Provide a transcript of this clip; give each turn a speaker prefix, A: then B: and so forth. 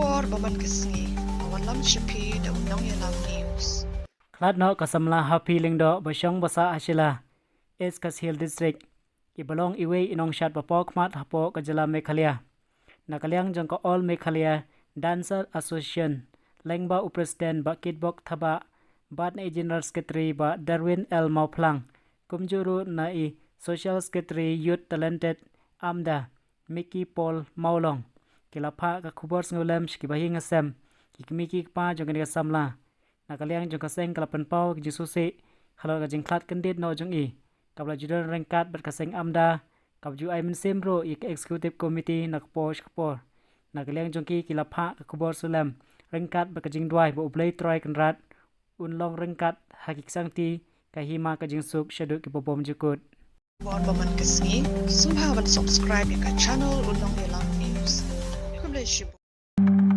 A: Kapor baman kesngi, awalam Haphi da Nongshad News.
B: Khlad no ka Samla Haphi Lyngdoh Basyong Basa Ashila Es Hill District Ibalong Iwe Nongshad Bapaw Khmat hapoh ka jala Meghalaya Nakalyang jang ka All Meghalaya Dancer Association Lengba Upresiden ba Kitbok Thaba Bat na General Secretary ba Darwin L Mauplang Kumjuru na Social Secretary Youth Talented Amda Mickey Paul Maulong Kilapha ka khubor ngulem shkibahi ngasem kikmiki pa jong ka Samla Nakalyang jong kaseng kalapan pau ki Jesusi kalau ka jing Khlad kendit no jong kabla judul rengkat berkaseng amda kabju ai mensemro executive committee nakposh kapor Nakalyang jong ki kilapha ka khubor sulam rengkat berkajing duai bo ublei troy kenrat unlong rengkat hakik sangti kahima ka jing suk shaduk ki bobom jukut
A: Bon baman kesngi, subscribe ke channel Nongshad News. God bless you.